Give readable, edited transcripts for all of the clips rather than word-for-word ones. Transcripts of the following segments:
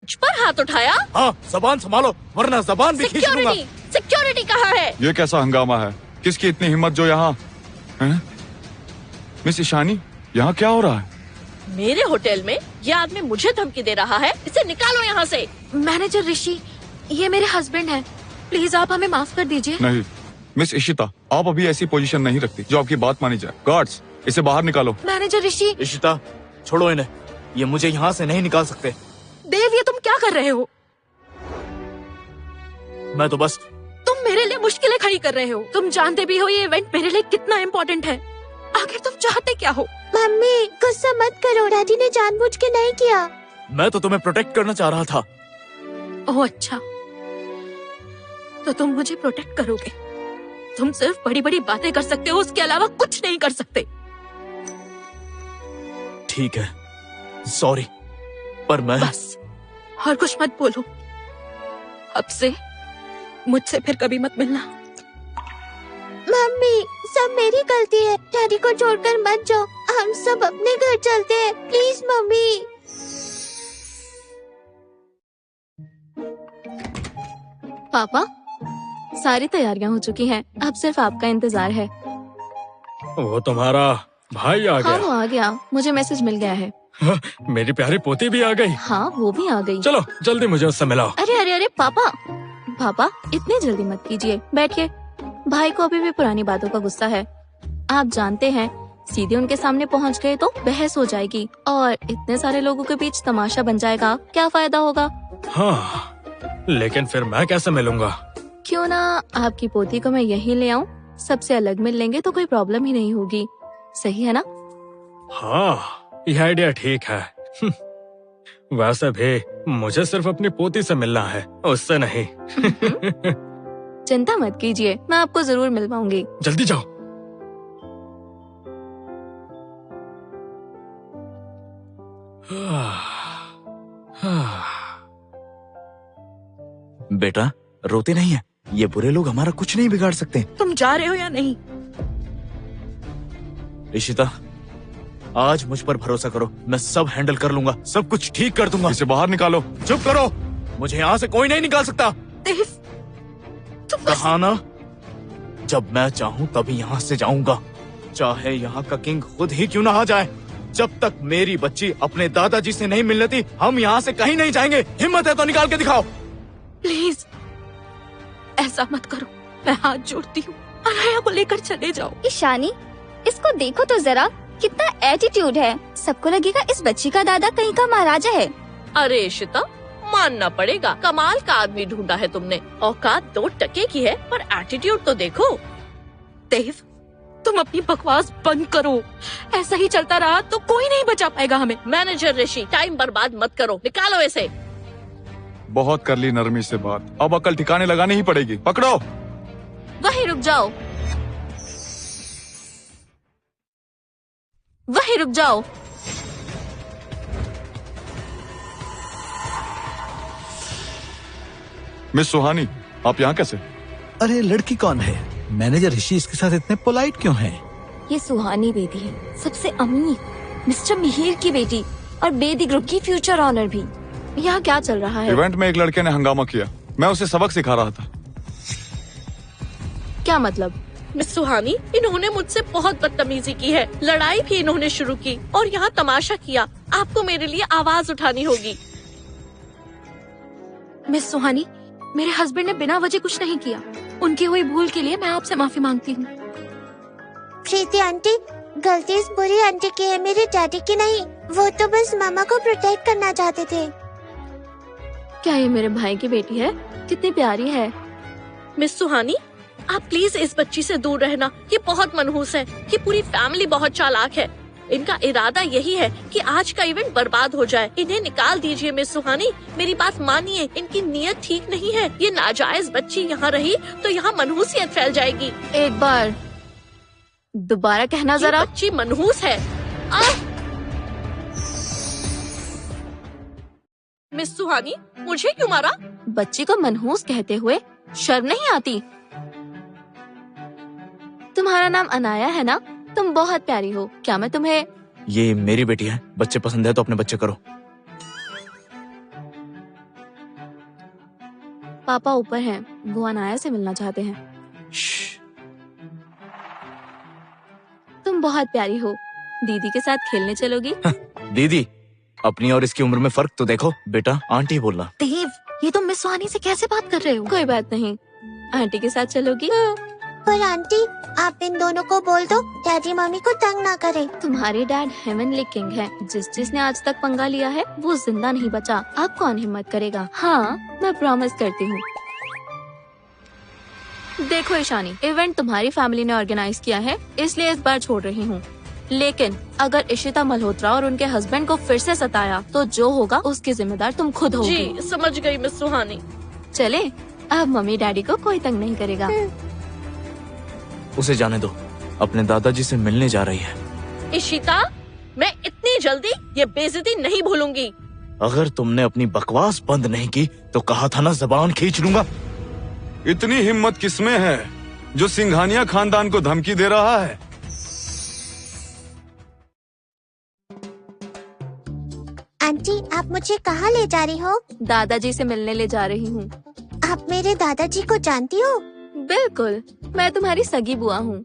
मुझ पर हाथ उठाया? हाँ, जबान संभालो वरना जबान भी खींच लूंगा। सिक्योरिटी कहाँ है? ये कैसा हंगामा है? किसकी इतनी हिम्मत जो यहाँ? मिस ईशानी, यहाँ क्या हो रहा है? मेरे होटल में ये आदमी मुझे धमकी दे रहा है। इसे निकालो यहाँ से। मैनेजर ऋषि, ये मेरे हस्बैंड हैं। प्लीज आप हमें माफ कर दीजिए। नहीं मिस इशिता, आप अभी ऐसी पोजीशन नहीं रखती जो आपकी बात मानी जाए। गार्ड्स, इसे बाहर निकालो। मैनेजर ऋषि। इशिता, छोड़ो इन्हें, ये मुझे यहाँ से नहीं निकाल सकते। देव, ये तुम क्या कर रहे हो? मैं तो बस। तुम मेरे लिए मुश्किलें खड़ी कर रहे हो। तुम जानते भी हो ये इवेंट मेरे लिए कितना इम्पोर्टेंट है। आखिर तुम चाहते क्या हो? मम्मी, गुस्सा मत करो, डैडी ने जानबूझ के नहीं किया। मैं तो तुम्हें प्रोटेक्ट करना चाह रहा था। ओह अच्छा, तो तुम मुझे प्रोटेक्ट करोगे। तुम सिर्फ बड़ी बड़ी बातें कर सकते हो, उसके अलावा कुछ नहीं कर सकते। ठीक है, सॉरी, पर मैं। बस और कुछ मत बोलो। अब से मुझसे फिर कभी मत मिलना। मम्मी, सब मेरी गलती है। डैडी को छोड़कर मत जाओ, हम सब अपने घर चलते हैं, प्लीज मम्मी। पापा, सारी तैयारियां हो चुकी हैं, अब सिर्फ आपका इंतजार है। वो तुम्हारा भाई आ हाँ, गया? वो आ गया, मुझे मैसेज मिल गया है। मेरी प्यारी पोती भी आ गई। हाँ, वो भी आ गई। चलो जल्दी मुझे उससे मिलाओ। अरे अरे अरे पापा, पापा इतनी जल्दी मत कीजिए, बैठिए। भाई को अभी भी पुरानी बातों का गुस्सा है। आप जानते हैं, सीधे उनके सामने पहुंच गए तो बहस हो जाएगी और इतने सारे लोगों के बीच तमाशा बन जाएगा। क्या फायदा होगा? हाँ, लेकिन फिर मैं कैसे मिलूंगा? क्यों ना आपकी पोती को मैं यहीं ले आऊं, सबसे अलग मिल लेंगे तो कोई प्रॉब्लम ही नहीं होगी। सही है ना? हाँ, यह आइडिया ठीक है। वैसे भी मुझे सिर्फ अपनी पोती से मिलना है, उससे नहीं। चिंता मत कीजिए, मैं आपको जरूर मिलवाऊंगी। जल्दी जाओ। बेटा, रोते नहीं है, ये बुरे लोग हमारा कुछ नहीं बिगाड़ सकते। तुम जा रहे हो या नहीं? इशिता, आज मुझ पर भरोसा करो, मैं सब हैंडल कर लूंगा, सब कुछ ठीक कर दूंगा। इसे बाहर निकालो। चुप करो, मुझे यहाँ से कोई नहीं निकाल सकता। देव, तुम कहा ना, जब मैं चाहूँ तभी यहाँ से जाऊंगा, चाहे यहाँ का किंग खुद ही क्यों ना आ जाए। जब तक मेरी बच्ची अपने दादाजी से नहीं मिल लेती, हम यहाँ से कहीं नहीं जाएंगे। हिम्मत है तो निकाल के दिखाओ। प्लीज ऐसा मत करो, मैं हाथ जोड़ती हूँ, अनाया को लेकर चले जाओ। ईशानी, इसको देखो तो जरा, कितना एटीट्यूड है। सबको लगेगा इस बच्ची का दादा कहीं का महाराजा है। अरे इशिता, मानना पड़ेगा, कमाल का आदमी ढूंढा है तुमने। औकात 2 टके की है, पर एटीट्यूड तो देखो। देव, तुम अपनी बकवास बंद करो। ऐसा ही चलता रहा तो कोई नहीं बचा पाएगा हमें। मैनेजर ऋषि, टाइम बर्बाद मत करो, निकालो इसे। बहुत कर ली नरमी से बात, अब अकल ठिकाने लगानी ही पड़ेगी। पकड़ो। वहीं रुक जाओ, वहीं रुक जाओ। मिस सुहानी, आप यहाँ कैसे? अरे लड़की कौन है? मैनेजर ऋषि इसके साथ इतने पोलाइट क्यों हैं? ये सुहानी बेटी है, सबसे अमीर मिस्टर मिहिर की बेटी और बेदी ग्रुप की फ्यूचर ऑनर भी। यहाँ क्या चल रहा है? इवेंट में एक लड़के ने हंगामा किया, मैं उसे सबक सिखा रहा था। क्या मतलब? मिस सुहानी, इन्होंने मुझसे बहुत बदतमीजी की है, लड़ाई भी इन्होंने शुरू की और यहाँ तमाशा किया। आपको मेरे लिए आवाज उठानी होगी। मिस सुहानी, मेरे हस्बैंड ने बिना वजह कुछ नहीं किया। उनकी हुई भूल के लिए मैं आपसे माफी मांगती हूँ। प्रीति आंटी, गलती इस बुरी आंटी की है, मेरे डैडी की नहीं। वो तो बस मामा को प्रोटेक्ट करना चाहते थे। क्या ये मेरे भाई की बेटी है? कितनी प्यारी है। मिस सुहानी, आप प्लीज इस बच्ची से दूर रहना, ये बहुत मनहूस है। ये पूरी फैमिली बहुत चालाक है। इनका इरादा यही है कि आज का इवेंट बर्बाद हो जाए। इन्हें निकाल दीजिए मिस सुहानी, मेरी बात मानिए, इनकी नीयत ठीक नहीं है। ये नाजायज बच्ची यहाँ रही तो यहाँ मनहूसियत फैल जाएगी। एक बार दोबारा कहना जरा। बच्ची मनहूस है। मिस सुहानी, मुझे क्यों मारा? बच्ची को मनहूस कहते हुए शर्म नहीं आती? तुम्हारा नाम अनाया है ना? तुम बहुत प्यारी हो। क्या मैं तुम्हें? ये मेरी बेटी है, बच्चे पसंद है तो अपने बच्चे करो। पापा ऊपर हैं, वो अनाया से मिलना चाहते हैं। श्श, तुम बहुत प्यारी हो, दीदी के साथ खेलने चलोगी? दीदी, अपनी और इसकी उम्र में फर्क तो देखो। बेटा, आंटी बोलना। देव, ये तुम मिस सुहानी से कैसे बात कर रहे हो? कोई बात नहीं, आंटी के साथ चलोगी? पर आंटी, आप इन दोनों को बोल दो डैडी मम्मी को तंग ना करे। तुम्हारे डैड हेवनली किंग है, जिसने आज तक पंगा लिया है वो जिंदा नहीं बचा। अब कौन हिम्मत करेगा? हाँ, मैं प्रॉमिस करती हूँ। देखो ईशानी, इवेंट तुम्हारी फैमिली ने ऑर्गेनाइज किया है, इसलिए इस बार छोड़ रही हूँ। लेकिन अगर इशिता मल्होत्रा और उनके हस्बैंड को फिर से सताया तो जो होगा उसकी जिम्मेदार तुम खुद होगी। जी समझ गई मिस सुहानी। चले, अब मम्मी डैडी को कोई तंग नहीं करेगा। उसे जाने दो, अपने दादाजी से मिलने जा रही है। इशिता, मैं इतनी जल्दी ये बेइज्जती नहीं भूलूंगी। अगर तुमने अपनी बकवास बंद नहीं की तो कहा था ना, जबान खींच लूंगा। इतनी हिम्मत किसमें है जो सिंघानिया खानदान को धमकी दे रहा है? आंटी, आप मुझे कहाँ ले जा रही हो? दादाजी से मिलने ले जा रही हूँ। आप मेरे दादाजी को जानती हो? बिल्कुल, मैं तुम्हारी सगी बुआ हूँ।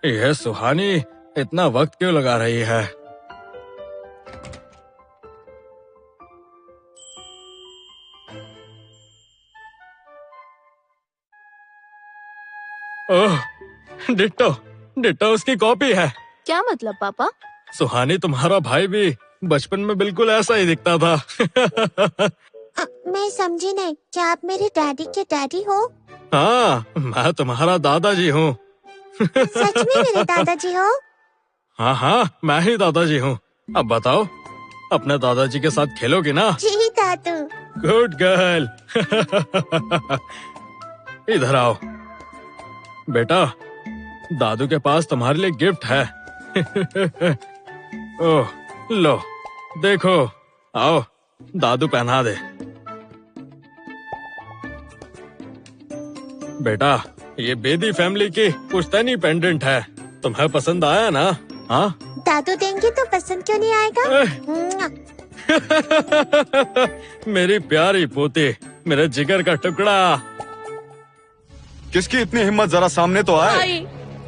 यह सुहानी इतना वक्त क्यों लगा रही है? ओह, डिट्टो डिट्टो उसकी कॉपी है। क्या मतलब पापा? सुहानी, तुम्हारा भाई भी बचपन में बिल्कुल ऐसा ही दिखता था। मैं समझी नहीं, क्या आप मेरे डैडी के डैडी हो? हाँ, मैं तुम्हारा दादाजी हूँ। सच में मेरे दादाजी हो? हाँ हाँ, मैं ही दादाजी हूँ। अब बताओ, अपने दादाजी के साथ खेलोगी ना? जी दादू। Good girl. इधर आओ बेटा, दादू के पास तुम्हारे लिए गिफ्ट है। ओह, लो देखो, आओ दादू पहना दे। बेटा, ये बेदी फैमिली की पुश्तैनी पेंडेंट है, तुम्हें पसंद आया ना? हाँ? दादू देंगे तो पसंद क्यों नहीं आएगा? मेरी प्यारी पोती, मेरे जिगर का टुकड़ा। किसकी इतनी हिम्मत, जरा सामने तो आए। भाई,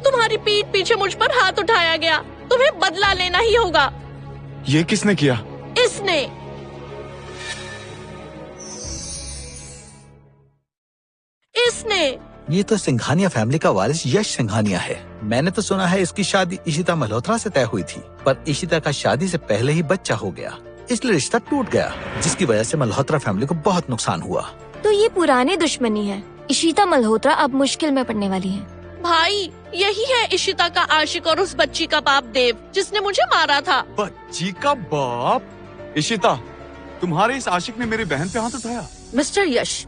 तुम्हारी पीठ पीछे मुझ पर हाथ उठाया गया, तुम्हें बदला लेना ही होगा। ये किसने किया? इसने। ये तो सिंघानिया फैमिली का वारिस यश सिंघानिया है। मैंने तो सुना है इसकी शादी इशिता मल्होत्रा से तय हुई थी, पर इशिता का शादी से पहले ही बच्चा हो गया, इसलिए रिश्ता टूट गया, जिसकी वजह से मल्होत्रा फैमिली को बहुत नुकसान हुआ। तो ये पुरानी दुश्मनी है। इशिता मल्होत्रा अब मुश्किल में पड़ने वाली है। भाई, यही है इशिता का आशिक और उस बच्ची का बाप देव, जिसने मुझे मारा था। बच्ची का बाप? इशिता, तुम्हारे इस आशिक ने मेरी बहन पे हाथ उठाया। मिस्टर यश,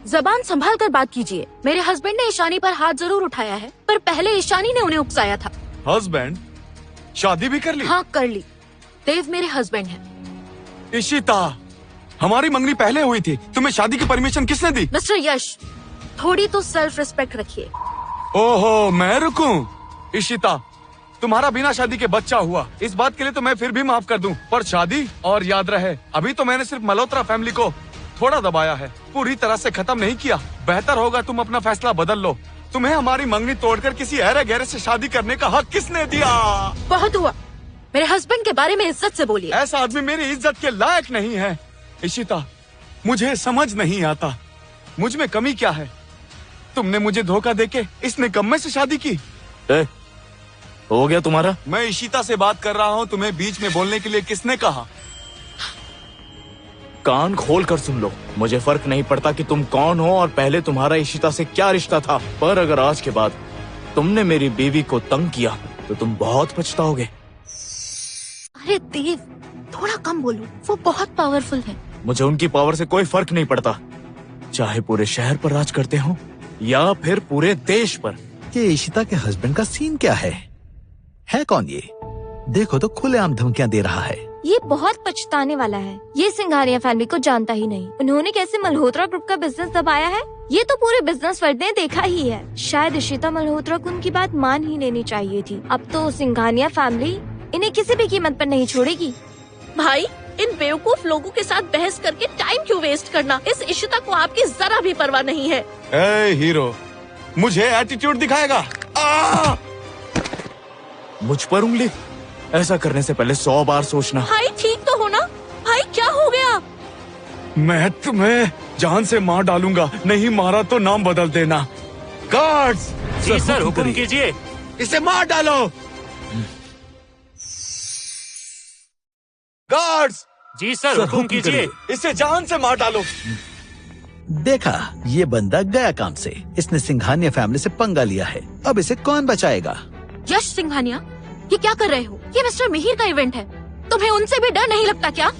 जबान संभाल कर बात कीजिए। मेरे हस्बैंड ने ईशानी पर हाथ जरूर उठाया है, पर पहले ईशानी ने उन्हें उकसाया था। हस्बैंड? शादी भी कर ली? हाँ, कर ली। देव मेरे हस्बैंड हैं। इशिता, हमारी मंगनी पहले हुई थी, तुम्हें शादी की परमिशन किसने दी? मिस्टर यश, थोड़ी तो सेल्फ रिस्पेक्ट रखिए। ओहो, मैं रुकूं? इशिता, तुम्हारा बिना शादी के बच्चा हुआ, इस बात के लिए तो मैं फिर भी माफ कर दूं, पर शादी, और याद रहे, अभी तो मैंने सिर्फ मल्होत्रा फैमिली को थोड़ा दबाया है, पूरी तरह से खत्म नहीं किया। बेहतर होगा तुम अपना फैसला बदल लो। तुम्हें हमारी मंगनी तोड़कर किसी अरे गहरे से शादी करने का हक किसने दिया? बहुत हुआ, मेरे हस्बैंड के बारे में इज्जत से बोलिए। ऐसा आदमी मेरी इज्जत के लायक नहीं है। इशिता, मुझे समझ नहीं आता, मुझ में कमी क्या है? तुमने मुझे धोखा देके इस निकम्मे से शादी की। हो गया तुम्हारा? मैं इशिता से बात कर रहा हूँ, तुम्हें बीच में बोलने के लिए किसने कहा? कान खोल कर सुन लो, मुझे फर्क नहीं पड़ता कि तुम कौन हो और पहले तुम्हारा इशिता से क्या रिश्ता था, पर अगर आज के बाद तुमने मेरी बीवी को तंग किया तो तुम बहुत पछताओगे। अरे देव, थोड़ा कम बोलो, वो बहुत पावरफुल है। मुझे उनकी पावर से कोई फर्क नहीं पड़ता, चाहे पूरे शहर पर राज करते हो या फिर पूरे देश पर। ये इशिता के हस्बैंड का सीन क्या है कौन ये? देखो तो खुलेआम धमकियां दे रहा है। ये बहुत पछताने वाला है। ये सिंघानिया फैमिली को जानता ही नहीं। उन्होंने कैसे मल्होत्रा ग्रुप का बिजनेस दबाया है, ये तो पूरे बिजनेस वर्ल्ड ने देखा ही है। शायद इशिता मल्होत्रा को उनकी बात मान ही लेनी चाहिए थी। अब तो सिंघानिया फैमिली इन्हें किसी भी कीमत पर नहीं छोड़ेगी। भाई, इन बेवकूफ लोगों के साथ बहस करके टाइम क्यों वेस्ट करना? इस इशिता को आपकी जरा भी परवाह नहीं है। ए हीरो, मुझे एटीट्यूड दिखाएगा। मुझ पर उंगली? ऐसा करने से पहले 100 बार सोचना। भाई ठीक तो हो ना? भाई क्या हो गया? मैं तुम्हें जान से मार डालूंगा, नहीं मारा तो नाम बदल देना। गार्ड्स! जी सर, हुक्म कीजिए। इसे मार डालो। गार्ड्स! जी सर, हुक्म कीजिए। इसे जान से मार डालो। देखा, ये बंदा गया काम से। इसने सिंघानिया फैमिली से पंगा लिया है। अब इसे कौन बचाएगा? यश सिंघानिया, ये क्या कर रहे हो? ये मिस्टर मिहिर का इवेंट है, तुम्हें उनसे भी डर नहीं लगता क्या?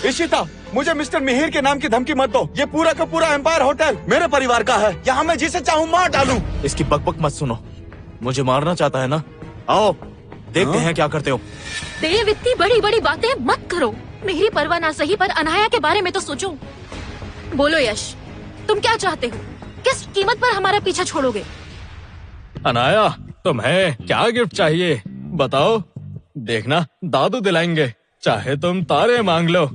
इशिता, मुझे मिस्टर मिहिर के नाम की धमकी मत दो। ये पूरा का पूरा एम्पायर होटल मेरे परिवार का है। यहाँ मैं जिसे चाहूँ मार डालूं। इसकी बकबक मत सुनो। मुझे मारना चाहता है ना? आओ देखते हैं क्या करते हो। देव, इतनी बड़ी बड़ी बातें मत करो। मेरी परवाह ना सही, पर अनाया के बारे में तो सोचो। बोलो यश, तुम क्या चाहते हो? किस कीमत पर हमारा पीछा छोड़ोगे? अनाया, तुम्हें क्या गिफ्ट चाहिए बताओ? देखना, दादू दिलाएंगे। चाहे तुम तारे मांग लो,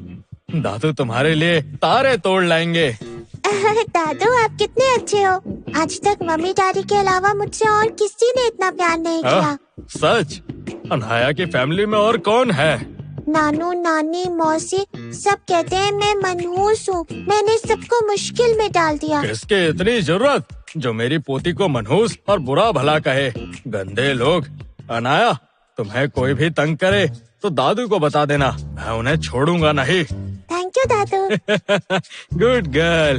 दादू तुम्हारे लिए तारे तोड़ लाएंगे। दादू, आप कितने अच्छे हो। आज तक मम्मी डैडी के अलावा मुझसे और किसी ने इतना प्यार नहीं किया। सच? अनाया की फैमिली में और कौन है? नानू, नानी, मौसी सब कहते हैं मैं मनहूस हूँ। मैंने सबको मुश्किल में डाल दिया। किसके इतनी जरूरत जो मेरी पोती को मनहूस और बुरा भला कहे? गंदे लोग। अनाया, तुम्हें कोई भी तंग करे तो दादू को बता देना, मैं उन्हें छोड़ूंगा नहीं। Thank you Dadu. Good girl.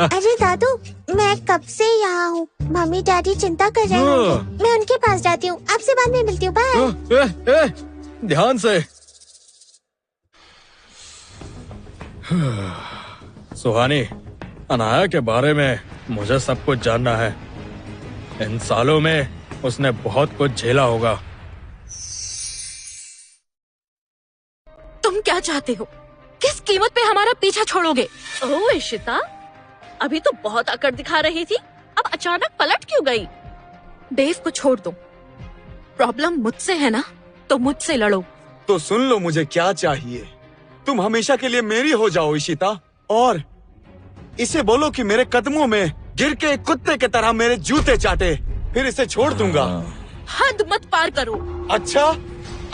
अरे दादू, मैं कब से यहाँ हूँ। मम्मी डैडी चिंता कर रहे होंगे। मैं उनके पास जाती हूँ। आपसे बाद में मिलती हूँ। बाय। ध्यान से। सुहानी, अनाया के बारे में मुझे सब कुछ जानना है। इन सालों में उसने बहुत कुछ झेला होगा। तुम क्या चाहते हो? किस कीमत पे हमारा पीछा छोड़ोगे? ओह इशिता, अभी तो बहुत अकड़ दिखा रही थी, अब अचानक पलट क्यों गई? देव को छोड़ दो। प्रॉब्लम मुझसे है ना, तो मुझसे लड़ो। तो सुन लो मुझे क्या चाहिए। तुम हमेशा के लिए मेरी हो जाओ इशिता, और इसे बोलो कि मेरे कदमों में गिर के कुत्ते की तरह मेरे जूते चाटे, फिर इसे छोड़ दूंगा। हद मत पार करो। अच्छा,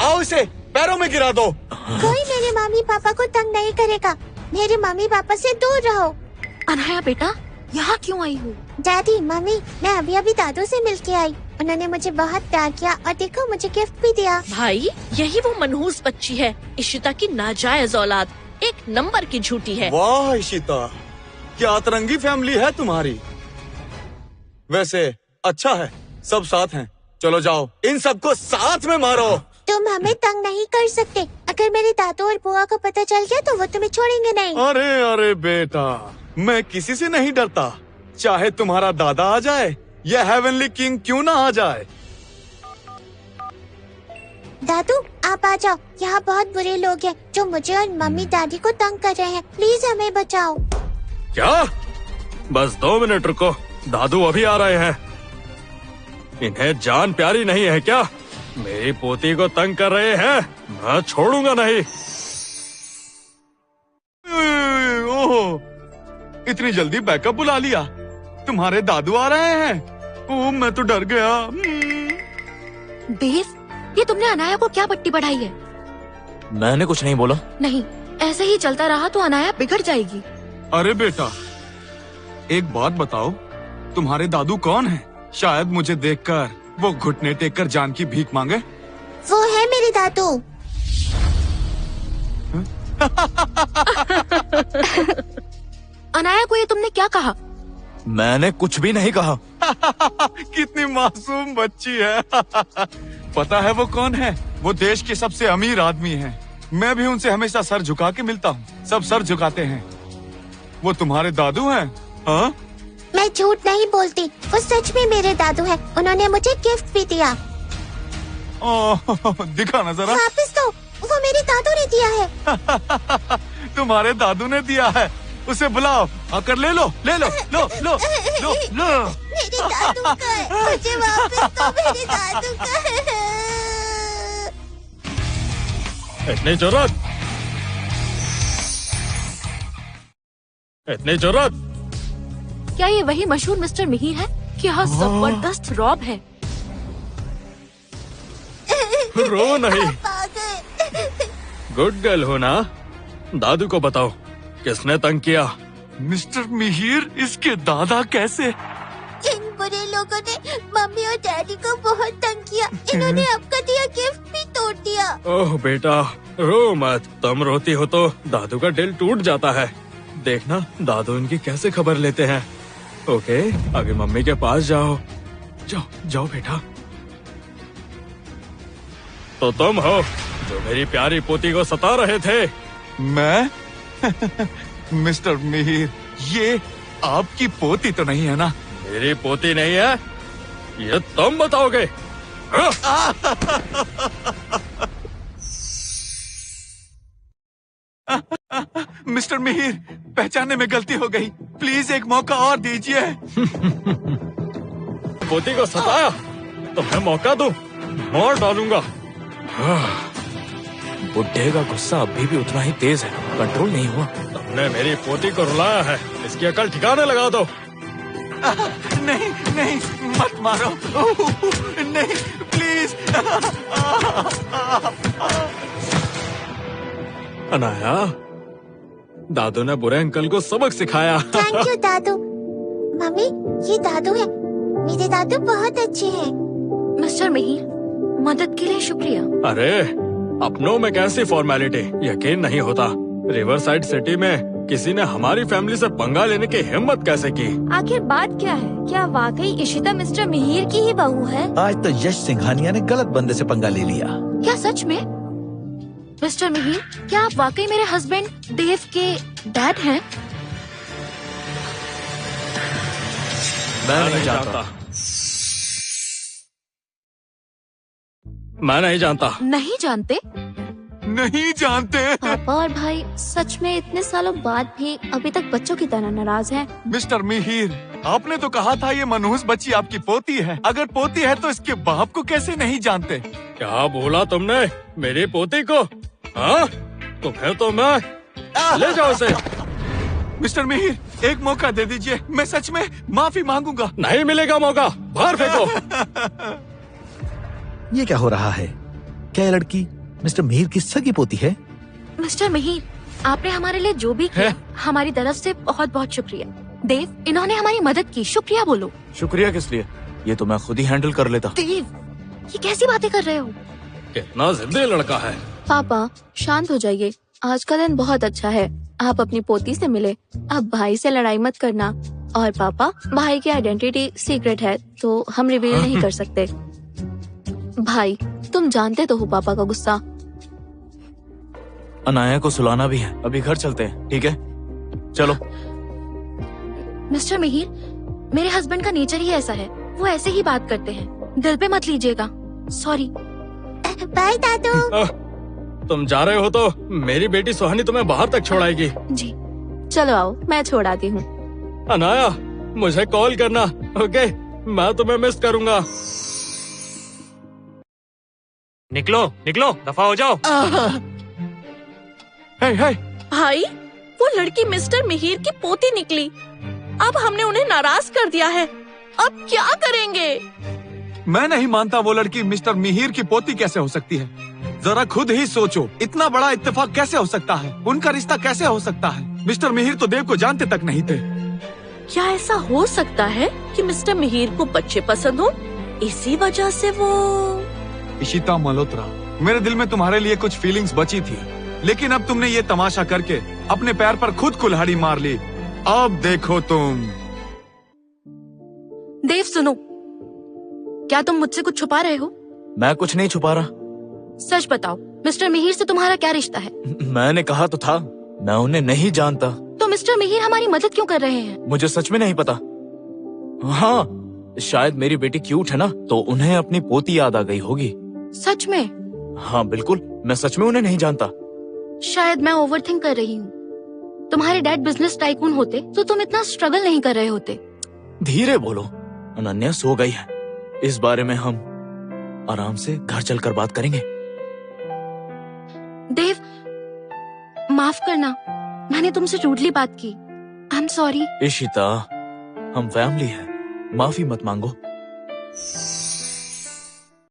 आओ इसे पैरों में गिरा दो। कोई मेरे मम्मी पापा को तंग नहीं करेगा। मेरे मम्मी पापा से दूर रहो। अनाया बेटा, यहाँ क्यों आई हो? डैडी, मम्मी, मैं अभी अभी दादू से मिलके आई। उन्होंने मुझे बहुत प्यार किया और देखो मुझे गिफ्ट भी दिया। भाई, यही वो मनहूस बच्ची है, इशिता की नाजायज औलाद, एक नंबर की झूठी है। वाह इशिता, क्या अतरंगी फैमिली है तुम्हारी। वैसे अच्छा है, सब साथ हैं। चलो जाओ, इन सबको साथ में मारो। तुम हमें तंग नहीं कर सकते। अगर मेरे दादू और बुआ को पता चल गया तो वो तुम्हें छोड़ेंगे नहीं। अरे अरे बेटा, मैं किसी से नहीं डरता, चाहे तुम्हारा दादा आ जाए या हेवनली किंग क्यों ना आ जाए। दादू, आप आ जाओ। यहाँ बहुत बुरे लोग हैं जो मुझे और मम्मी डैडी को तंग कर रहे हैं। प्लीज हमें बचाओ। क्या? बस 2 मिनट रुको, दादू अभी आ रहे हैं। इन्हें जान प्यारी नहीं है क्या? मेरी पोती को तंग कर रहे हैं, मैं छोड़ूंगा नहीं। ओह, इतनी जल्दी बैकअप बुला लिया। तुम्हारे दादू आ रहे हैं। ओह, मैं तो डर गया। देव, ये तुमने अनाया को क्या पट्टी बढ़ाई है? मैंने कुछ नहीं बोला। नहीं, ऐसे ही चलता रहा तो अनाया बिगड़ जाएगी। अरे बेटा, एक बात बताओ, तुम्हारे दादू कौन हैं? शायद मुझे देखकर वो घुटने टेक कर जान की भीख मांगे। वो है मेरे दादू। अनाया को ये तुमने क्या कहा? मैंने कुछ भी नहीं कहा। कितनी मासूम बच्ची है। पता है वो कौन है? वो देश के सबसे अमीर आदमी हैं। मैं भी उनसे हमेशा सर झुका के मिलता हूँ। सब सर झुकाते हैं। वो तुम्हारे दादू हैं? हाँ? मैं झूठ नहीं बोलती, वो सच में मेरे दादू हैं। उन्होंने मुझे गिफ्ट भी दिया। दिखा ना जरा। वापस दो, वो मेरे दादू ने दिया है। तुम्हारे दादू ने दिया है, उसे बुलाओ, आकर ले लो, ले लो, लो लो लो लो। मेरे दादू का है, मुझे वापस दो, मेरे दादू का है। इतनी जरूरत? इतनी जरूरत? क्या ये वही मशहूर मिस्टर मिहिर है? क्या जबरदस्त रॉब है। रो नहीं, गुड गर्ल हो ना। दादू को बताओ किसने तंग किया। मिस्टर मिहिर इसके दादा कैसे? इन बुरे लोगों ने मम्मी और डैडी को बहुत तंग किया। इन्होंने आपका दिया गिफ्ट भी तोड़ दिया। ओह बेटा रो मत, तुम रोती हो तो दादू का दिल टूट जाता है। देखना दादू इनकी कैसे खबर लेते हैं। ओके अभी मम्मी के पास जाओ। जाओ जाओ बेटा। तो तुम हो जो मेरी प्यारी पोती को सता रहे थे। मैं? मिस्टर मिहिर, ये आपकी पोती तो नहीं है ना? मेरी पोती नहीं है, ये तुम बताओगे। मिस्टर मिहिर, पहचानने में गलती हो गई, प्लीज एक मौका और दीजिए। पोती को सताया तो मैं मौका दूं, मार डालूंगा। बुड्ढे का गुस्सा अभी भी उतना ही तेज है, कंट्रोल नहीं हुआ। तुमने मेरी पोती को रुलाया है, इसकी अकल ठिकाने लगा दो। नहीं नहीं, मत मारो, नहीं प्लीज। अनाया, दादू ने बुरे अंकल को सबक सिखाया। Thank you Dadu. मम्मी ये दादू है, मेरे दादू बहुत अच्छे हैं। मिस्टर मिहिर, मदद के लिए शुक्रिया। अरे अपनों में कैसी फॉर्मेलिटी, यकीन नहीं होता रिवर साइड सिटी में किसी ने हमारी फैमिली से पंगा लेने की हिम्मत कैसे की। आखिर बात क्या है? क्या वाकई इशिता मिस्टर मिहिर की ही बहू है? आज तो यश सिंघानिया ने गलत बंदे से पंगा ले लिया। क्या सच में? मिस्टर मिहिर, क्या आप वाकई मेरे हस्बैंड देव के डैड हैं? मैं नहीं जानता। मैं नहीं जानता। नहीं जानते? नहीं जानते। पापा और भाई सच में इतने सालों बाद भी अभी तक बच्चों की तरह नाराज हैं। मिस्टर मिहिर, आपने तो कहा था ये मनहूस बच्ची आपकी पोती है। अगर पोती है तो इसके बाप को कैसे नहीं जानते? क्या बोला तुमने मेरी पोती को? हाँ तुम्हें तो मैं ले जाओ इसे। मिस्टर मिहिर, एक मौका दे दीजिए, मैं सच में माफी मांगूंगा। नहीं मिलेगा मौका, बाहर फेंको। ये क्या हो रहा है? क्या ये लड़की मिस्टर मिहिर की सगी पोती है? मिस्टर मिहिर, आपने हमारे लिए जो भी किया, हमारी तरफ से बहुत बहुत शुक्रिया। देव, इन्होंने हमारी मदद की, शुक्रिया बोलो। शुक्रिया किस लिए? ये तो मैं खुद ही हैंडल कर लेता। देव, ये कैसी बातें कर रहे हो? कितना जिद्दी लड़का है। पापा शांत हो जाइए, आज का दिन बहुत अच्छा है। आप अपनी पोती से मिले, अब भाई से लड़ाई मत करना। और पापा, भाई की आइडेंटिटी सीक्रेट है तो हम रिवील नहीं कर सकते। भाई तुम जानते तो हो पापा का गुस्सा। अनाया को सुलाना भी है, अभी घर चलते हैं, ठीक है? चलो। मिस्टर मिहिर, मेरे हस्बैंड का नेचर ही ऐसा है, वो ऐसे ही बात करते हैं, दिल पे मत लीजिएगा। सॉरी। बाय दादू। तुम जा रहे हो तो मेरी बेटी सुहानी तुम्हें बाहर तक छोड़ाएगी। जी चलो आओ, मैं छोड़ आती हूँ। अनाया मुझे कॉल करना, ओके? मैं तुम्हें मिस करूंगा। निकलो निकलो, दफा हो जाओ। हे हे, भाई वो लड़की मिस्टर मिहिर की पोती निकली। अब हमने उन्हें नाराज कर दिया है, अब क्या करेंगे? मैं नहीं मानता वो लड़की मिस्टर मिहिर की पोती कैसे हो सकती है। जरा खुद ही सोचो, इतना बड़ा इत्तेफाक कैसे हो सकता है? उनका रिश्ता कैसे हो सकता है? मिस्टर मिहिर तो देव को जानते तक नहीं थे। क्या ऐसा हो सकता है कि मिस्टर मिहिर को बच्चे पसंद हो, इसी वजह से वो? इशिता मल्होत्रा, मेरे दिल में तुम्हारे लिए कुछ फीलिंग्स बची थी, लेकिन अब तुमने ये तमाशा करके अपने पैर पर खुद कुल्हाड़ी मार ली। अब देखो तुम। देव सुनो, क्या तुम मुझसे कुछ छुपा रहे हो? मैं कुछ नहीं छुपा रहा। सच बताओ, मिस्टर मिहिर से तुम्हारा क्या रिश्ता है? मैंने कहा तो था, मैं उन्हें नहीं जानता। तो मिस्टर मिहिर हमारी मदद क्यों कर रहे हैं? मुझे सच में नहीं पता। हाँ, शायद मेरी बेटी क्यूट है ना, तो उन्हें अपनी पोती याद आ गई होगी। सच में? हाँ बिल्कुल, मैं सच में उन्हें नहीं जानता। शायद मैं ओवरथिंक कर रही हूँ। तुम्हारे डैड बिजनेस टाइकून होते तो तुम इतना स्ट्रगल नहीं कर रहे होते। धीरे बोलो, अनन्या सो गई है, इस बारे में हम आराम से घर चलकर बात करेंगे। देव, माफ करना, मैंने तुमसे रूडली बात की। I'm sorry. इशिता, हम फैमिली हैं, माफी मत मांगो।